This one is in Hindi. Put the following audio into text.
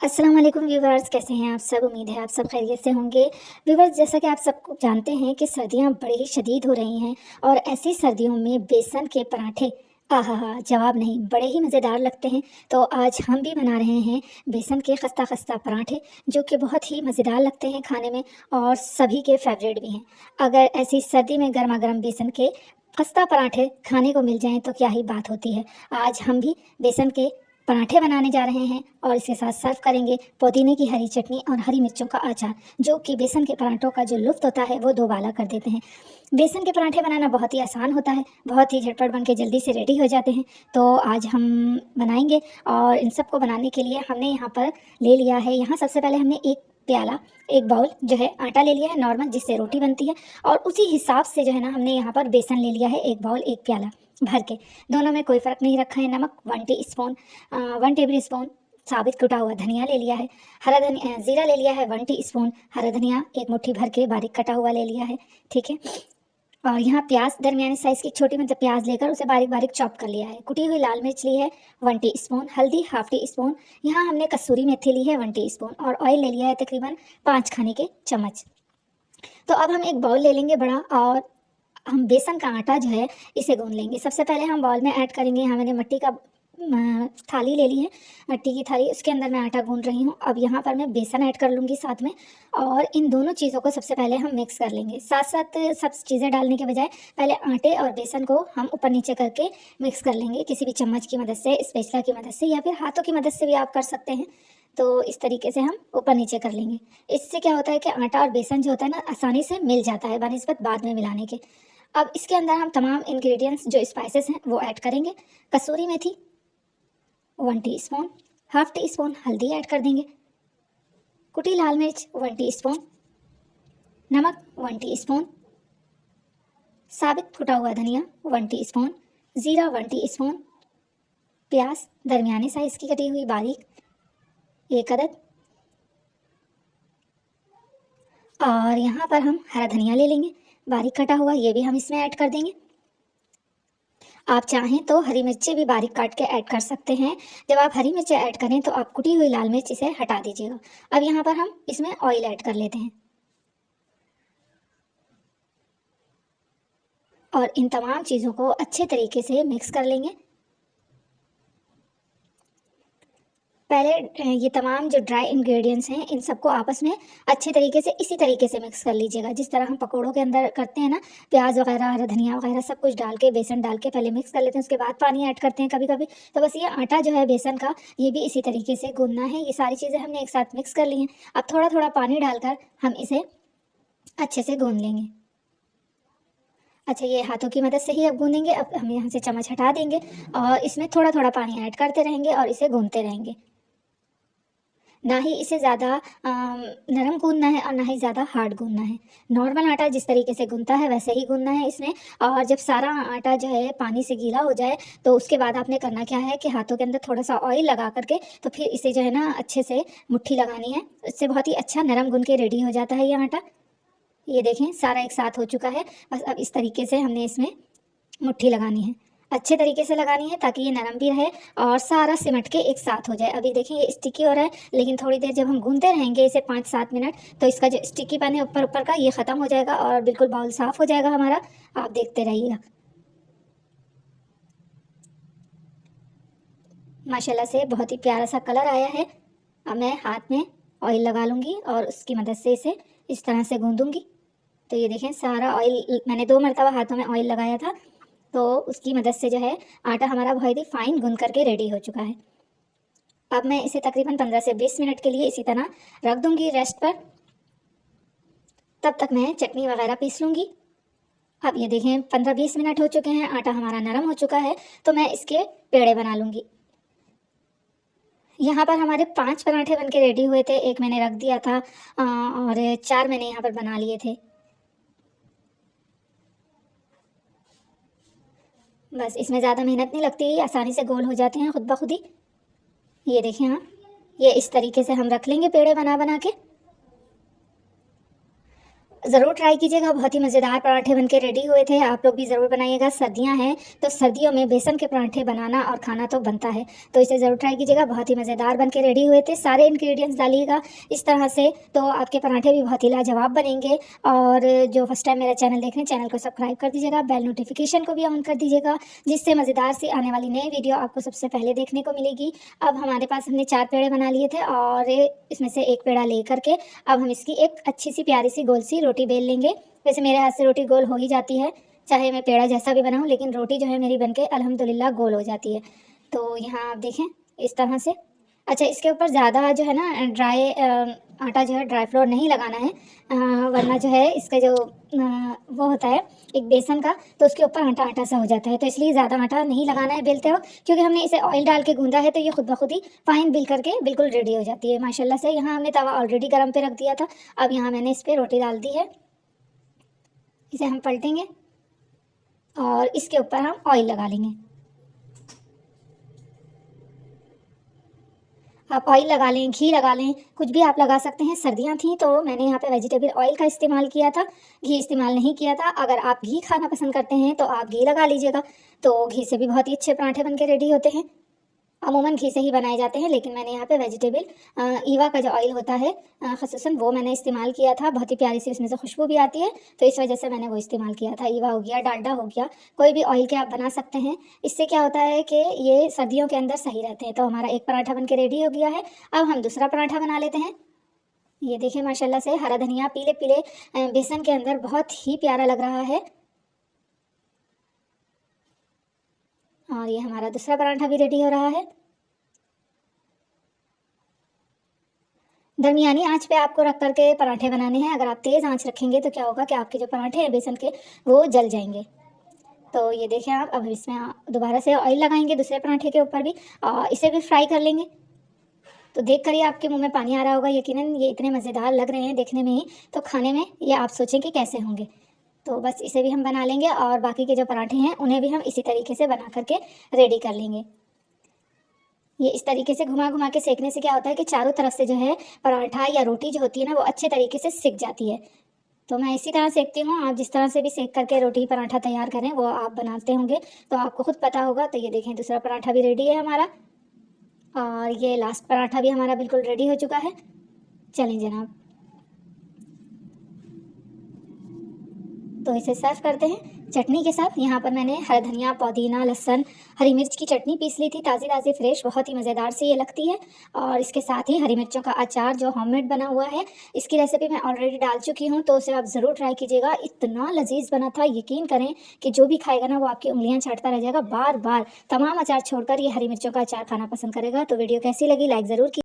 अस्सलाम वालेकुम व्यूवर्स, कैसे हैं आप सब। उम्मीद है आप सब खैरियत से होंगे। व्यूवर्स, जैसा कि आप सब जानते हैं कि सर्दियां बड़ी ही शदीद हो रही हैं और ऐसी सर्दियों में बेसन के पराठे आहा हा जवाब नहीं, बड़े ही मज़ेदार लगते हैं। तो आज हम भी बना रहे हैं बेसन के खस्ता खस्ता पराठे, जो कि बहुत ही मज़ेदार लगते हैं खाने में और सभी के फेवरेट भी हैं। अगर ऐसी सर्दी में गर्मा गर्म बेसन के खस्ता पराठे खाने को मिल जाएं तो क्या ही बात होती है। आज हम भी बेसन के पराठे बनाने जा रहे हैं और इसके साथ सर्व करेंगे पुदीने की हरी चटनी और हरी मिर्चों का अचार, जो कि बेसन के पराठों का जो लुत्फ़ होता है वो दोबाला कर देते हैं। बेसन के पराठे बनाना बहुत ही आसान होता है, बहुत ही झटपट बन के जल्दी से रेडी हो जाते हैं। तो आज हम बनाएंगे और इन सबको बनाने के लिए हमने यहाँ पर ले लिया है, यहाँ सबसे पहले हमने एक प्याला, एक बाउल जो है आटा ले लिया है नॉर्मल, जिससे रोटी बनती है। और उसी हिसाब से जो है ना, हमने यहाँ पर बेसन ले लिया है, एक बाउल एक प्याला भर के। दोनों में कोई फ़र्क नहीं रखा है। नमक 1 टेबल स्पून, साबित कुटा हुआ धनिया ले लिया है, हरा धनिया ज़ीरा ले लिया है 1 टीस्पून, हरा धनिया एक मुट्ठी भर के बारीक कटा हुआ ले लिया है। ठीक है। और यहाँ प्याज दरमियानी साइज़ की छोटी मतलब प्याज लेकर उसे बारीक बारीक चॉप कर लिया है। कुटी हुई लाल मिर्च ली है 1 टीस्पून, हल्दी ½ टीस्पून, यहाँ हमने कसूरी मेथी ली है 1 टीस्पून और ऑयल ले लिया है तकरीबन 5 खाने के चम्मच। तो अब हम एक बाउल ले लेंगे बड़ा और हम बेसन का आटा जो है इसे गूंद लेंगे। सबसे पहले हम बाउल में ऐड करेंगे, यहाँ मैंने मिट्टी का थाली ले ली है, मिट्टी की थाली, उसके अंदर मैं आटा गूंद रही हूँ। अब यहाँ पर मैं बेसन ऐड कर लूँगी साथ में और इन दोनों चीज़ों को सबसे पहले हम मिक्स कर लेंगे। साथ साथ सब चीज़ें डालने के बजाय पहले आटे और बेसन को हम ऊपर नीचे करके मिक्स कर लेंगे, किसी भी चम्मच की मदद से, स्पैचुला की मदद से या फिर हाथों की मदद से भी आप कर सकते हैं। तो इस तरीके से हम ऊपर नीचे कर लेंगे। इससे क्या होता है कि आटा और बेसन जो होता है ना, आसानी से मिल जाता है बनिस्बत बाद में मिलाने के। अब इसके अंदर हम तमाम इंग्रेडिएंट्स जो स्पाइसेस हैं वो ऐड करेंगे। कसूरी मेथी 1 टीस्पून, ½ टीस्पून हल्दी ऐड कर देंगे, कुटी लाल मिर्च 1 टीस्पून, नमक 1 टीस्पून, साबित कुटा हुआ धनिया 1 टीस्पून, ज़ीरा 1 टीस्पून, प्याज दरमियाने साइज़ की कटी हुई बारीक 1 अदद, और यहाँ पर हम हरा धनिया ले लेंगे बारीक कटा हुआ, ये भी हम इसमें ऐड कर देंगे। आप चाहें तो हरी मिर्ची भी बारीक काट के ऐड कर सकते हैं। जब आप हरी मिर्ची ऐड करें तो आप कुटी हुई लाल मिर्च इसे हटा दीजिएगा। अब यहाँ पर हम इसमें ऑयल ऐड कर लेते हैं और इन तमाम चीज़ों को अच्छे तरीके से मिक्स कर लेंगे। पहले ये तमाम जो ड्राई इंग्रेडिएंट्स हैं इन सबको आपस में अच्छे तरीके से इसी तरीके से मिक्स कर लीजिएगा, जिस तरह हम पकौड़ों के अंदर करते हैं ना, प्याज वगैरह, हरा धनिया वगैरह सब कुछ डाल के, बेसन डाल के पहले मिक्स कर लेते हैं, उसके बाद पानी ऐड करते हैं कभी कभी। तो बस ये आटा जो है बेसन का, ये भी इसी तरीके से गूंदना है। ये सारी चीज़ें हमने एक साथ मिक्स कर ली हैं। अब थोड़ा थोड़ा पानी डालकर हम इसे अच्छे से गूंद लेंगे। अच्छा, ये हाथों की मदद से ही अब गूंदेंगे। अब हम यहाँ से चम्मच हटा देंगे और इसमें थोड़ा थोड़ा पानी ऐड करते रहेंगे और इसे गूंदते रहेंगे। ना ही इसे ज़्यादा नरम गूंदना है और ना ही ज़्यादा हार्ड गूंदना है। नॉर्मल आटा जिस तरीके से गूंदता है वैसे ही गूंदना है इसमें। और जब सारा आटा जो है पानी से गीला हो जाए तो उसके बाद आपने करना क्या है कि हाथों के अंदर थोड़ा सा ऑयल लगा करके तो फिर इसे जो है ना अच्छे से मुट्ठी लगानी है। इससे बहुत ही अच्छा नरम गूंद के रेडी हो जाता है ये आटा। ये देखें, सारा एक साथ हो चुका है। बस अब इस तरीके से हमने इसमें मुट्ठी लगानी है, अच्छे तरीके से लगानी है ताकि ये नरम भी रहे और सारा सिमट के एक साथ हो जाए। अभी देखिए ये स्टिकी हो रहा है, लेकिन थोड़ी देर जब हम गूंदते रहेंगे इसे 5-7 मिनट तो इसका जो स्टिकी पन है ऊपर ऊपर का ये ख़त्म हो जाएगा और बिल्कुल बाउल साफ़ हो जाएगा हमारा। आप देखते रहिएगा। माशाल्लाह से बहुत ही प्यारा सा कलर आया है। अब मैं हाथ में ऑयल लगा लूँगी और उसकी मदद से इसे इस तरह से गूंदूँगी। तो ये देखें, सारा ऑयल मैंने 2 मरतबा हाथों में ऑयल लगाया था, तो उसकी मदद से जो है आटा हमारा बहुत ही फाइन गूंद करके रेडी हो चुका है। अब मैं इसे तकरीबन 15 से 20 मिनट के लिए इसी तरह रख दूंगी रेस्ट पर। तब तक मैं चटनी वगैरह पीस लूँगी। अब ये देखें 15-20 मिनट हो चुके हैं, आटा हमारा नरम हो चुका है, तो मैं इसके पेड़े बना लूँगी। यहाँ पर हमारे 5 पराठे बनके रेडी हुए थे, एक मैंने रख दिया था और 4 मैंने यहाँ पर बना लिए थे। बस इसमें ज़्यादा मेहनत नहीं लगती, आसानी से गोल हो जाते हैं खुद ब खुद ही। ये देखें आप, ये इस तरीके से हम रख लेंगे पेड़े बना बना के। ज़रूर ट्राई कीजिएगा, बहुत ही मज़ेदार पराठे बनके रेडी हुए थे। आप लोग भी ज़रूर बनाइएगा, सर्दियाँ हैं, तो सर्दियों में बेसन के पराठे बनाना और खाना तो बनता है। तो इसे ज़रूर ट्राई कीजिएगा, बहुत ही मज़ेदार बनके रेडी हुए थे। सारे इंग्रीडिएंट्स डालिएगा इस तरह से, तो आपके पराठे भी बहुत ही लाजवाब बनेंगे। और जो फर्स्ट टाइम मेरा चैनल देख रहे हैं, चैनल को सब्सक्राइब कर दीजिएगा, बेल नोटिफिकेशन को भी ऑन कर दीजिएगा, जिससे मज़ेदार सी आने वाली नई वीडियो आपको सबसे पहले देखने को मिलेगी। अब हमारे पास हमने 4 पेड़े बना लिए थे और इसमें से 1 पेड़ा लेकर के अब हम इसकी एक अच्छी सी प्यारी सी गोल सी रोटी बेल लेंगे। वैसे मेरे हाथ से रोटी गोल हो ही जाती है, चाहे मैं पेड़ा जैसा भी बनाऊँ, लेकिन रोटी जो है मेरी बनके अल्हम्दुलिल्लाह गोल हो जाती है। तो यहाँ आप देखें इस तरह से। अच्छा, इसके ऊपर ज़्यादा जो है ना ड्राई आटा जो है ड्राई फ्लोर नहीं लगाना है, वरना जो है इसका जो वो होता है एक बेसन का, तो उसके ऊपर आटा आटा सा हो जाता है। तो इसलिए ज़्यादा आटा नहीं लगाना है बेलते वक्त, क्योंकि हमने इसे ऑयल डाल के गूंदा है, तो ये खुद ब खुद ही फाइन बिल करके बिल्कुल रेडी हो जाती है माशाल्लाह से। यहाँ हमने तवा ऑलरेडी गर्म पे रख दिया था, अब यहाँ मैंने इस पर रोटी डाल दी है। इसे हम पलटेंगे और इसके ऊपर हम ऑयल लगा लेंगे। आप ऑयल लगा लें, घी लगा लें, कुछ भी आप लगा सकते हैं। सर्दियाँ थीं तो मैंने यहाँ पे वेजिटेबल ऑयल का इस्तेमाल किया था, घी इस्तेमाल नहीं किया था। अगर आप घी खाना पसंद करते हैं तो आप घी लगा लीजिएगा, तो घी से भी बहुत ही अच्छे पराठे बन के रेडी होते हैं। अमूमन घी से ही बनाए जाते हैं, लेकिन मैंने यहाँ पे वेजिटेबल ईवा का जो ऑयल होता है ख़ुसूसन वो मैंने इस्तेमाल किया था। बहुत ही प्यारी सी उसमें से खुशबू भी आती है, तो इस वजह से मैंने वो इस्तेमाल किया था। ईवा हो गया, डालडा हो गया, कोई भी ऑयल के आप बना सकते हैं। इससे क्या होता है कि ये सर्दियों के अंदर सही रहते हैं। तो हमारा एक पराठा बन के रेडी हो गया है। अब हम दूसरा पराठा बना लेते हैं। ये देखिए माशाल्लाह से हरा धनिया पीले पीले बेसन के अंदर बहुत ही प्यारा लग रहा है। और ये हमारा दूसरा पराठा भी रेडी हो रहा है। दरमियानी आंच पे आपको रख करके पराठे बनाने हैं। अगर आप तेज़ आंच रखेंगे तो क्या होगा कि आपके जो पराठे हैं बेसन के, वो जल जाएंगे। तो ये देखें आप, अब इसमें दोबारा से ऑयल लगाएंगे दूसरे पराठे के ऊपर भी, और इसे भी फ्राई कर लेंगे। तो देख कर ही आपके मुंह में पानी आ रहा होगा, यकीनन ये इतने मज़ेदार लग रहे हैं देखने में ही, तो खाने में ये आप सोचें कि कैसे होंगे। तो बस इसे भी हम बना लेंगे और बाकी के जो पराठे हैं उन्हें भी हम इसी तरीके से बना करके रेडी कर लेंगे। ये इस तरीके से घुमा घुमा के सेकने से क्या होता है कि चारों तरफ से जो है पराठा या रोटी जो होती है ना, वो अच्छे तरीके से सिक जाती है। तो मैं इसी तरह सेकती हूँ, आप जिस तरह से भी सेक करके रोटी पराठा तैयार करें वो आप बनाते होंगे, तो आपको खुद पता होगा। तो ये देखें दूसरा पराठा भी रेडी है हमारा, और ये लास्ट पराठा भी हमारा बिल्कुल रेडी हो चुका है। चलें जनाब, तो इसे सर्व करते हैं चटनी के साथ। यहाँ पर मैंने हरा धनिया, पुदीना, लहसुन, हरी मिर्च की चटनी पीस ली थी, ताज़ी ताज़ी फ्रेश, बहुत ही मज़ेदार सी ये लगती है। और इसके साथ ही हरी मिर्चों का अचार जो होममेड बना हुआ है, इसकी रेसिपी मैं ऑलरेडी डाल चुकी हूँ, तो उसे आप ज़रूर ट्राई कीजिएगा। इतना लजीज बना था, यकीन करें कि जो भी खाएगा ना वो आपकी उंगलियाँ चाटता रह जाएगा, बार बार तमाम अचार छोड़कर ये हरी मिर्चों का अचार खाना पसंद करेगा। तो वीडियो कैसी लगी, लाइक ज़रूर की।